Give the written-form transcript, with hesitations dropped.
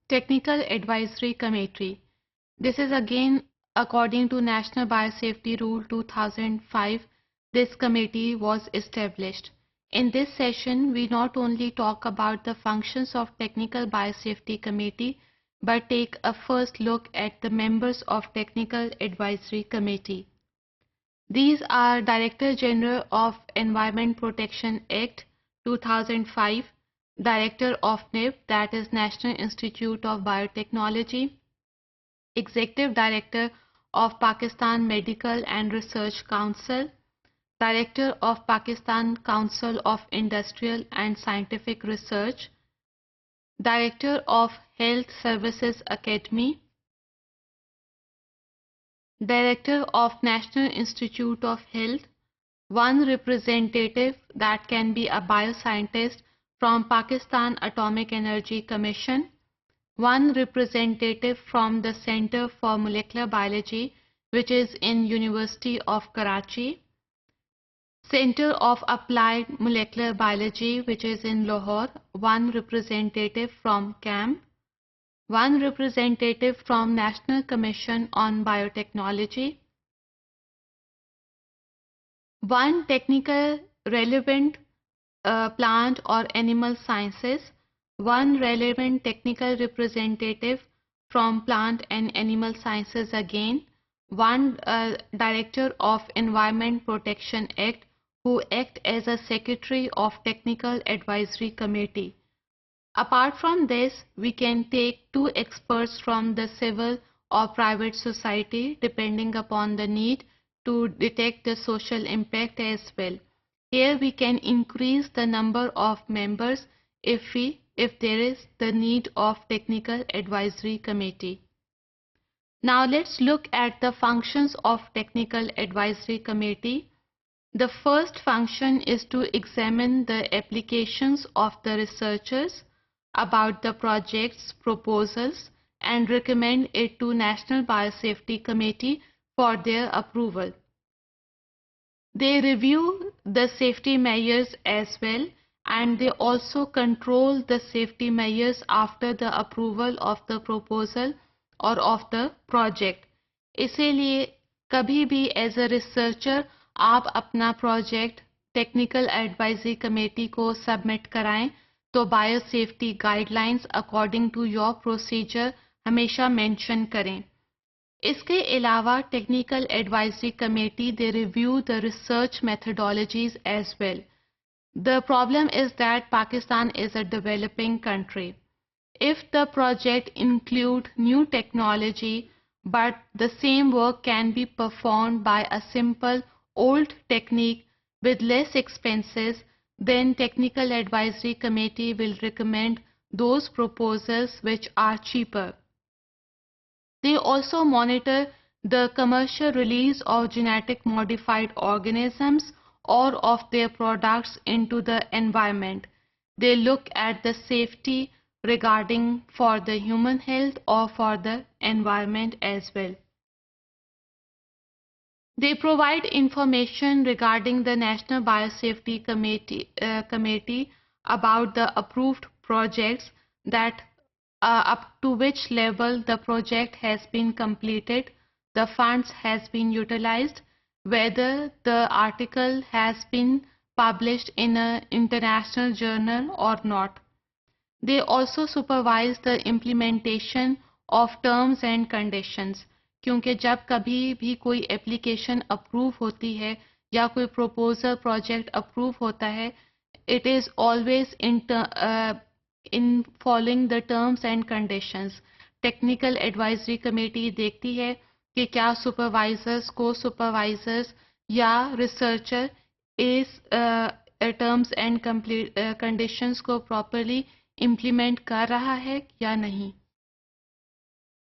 Technical Advisory Committee. This is again according to National Biosafety Rule 2005. This committee was established. In this session, we not only talk about the functions of Technical Biosafety Committee, but take a first look at the members of Technical Advisory Committee. These are Director General of Environment Protection Act 2005, Director of NIB, that is National Institute of Biotechnology, Executive Director of Pakistan Medical and Research Council, Director of Pakistan Council of Industrial and Scientific Research, Director of Health Services Academy, Director of National Institute of Health, one representative that can be a bioscientist from Pakistan Atomic Energy Commission, one representative from the Center for Molecular Biology, which is in University of Karachi, Center of Applied Molecular Biology, which is in Lahore, one representative from CAMP, one representative from National Commission on Biotechnology, one technical relevant plant or animal sciences, one relevant technical representative from plant and animal sciences again, one Director of Environment Protection Act who act as a Secretary of Technical Advisory Committee. Apart from this, we can take two experts from the civil or private society depending upon the need to detect the social impact as well. Here we can increase the number of members if there is the need of Technical Advisory Committee. Now let's look at the functions of Technical Advisory Committee. The first function is to examine the applications of the researchers about the project's proposals and recommend it to National Biosafety Committee for their approval. They review the safety measures as well, and they also control the safety measures after the approval of the proposal or of the project. इसीलिए कभी भी as a researcher आप अपना project Technical Advisory Committee को submit कराएं तो Biosafety Guidelines according to your procedure हमेशा mention करें. इसके अलावा technical advisory committee they review the research methodologies as well. The problem is that Pakistan is a developing country. If the project include new technology but the same work can be performed by a simple old technique with less expenses, then Technical Advisory Committee will recommend those proposals which are cheaper. They also monitor the commercial release of genetic modified organisms or of their products into the environment. They look at the safety regarding for the human health or for the environment as well. They provide information regarding the National Biosafety Committee about the approved projects that up to which level the project has been completed, the funds has been utilized, whether the article has been published in an international journal or not. They also supervise the implementation of terms and conditions. क्योंकि जब कभी भी कोई application approve होती है या कोई proposal project approve होता है, it is always in following the terms and conditions. Technical Advisory Committee देखती है कि क्या सुपरवाइजर्स को सुपरवाइजर्स या रिसर्चर इस terms and conditions को properly implement कर रहा है या नहीं.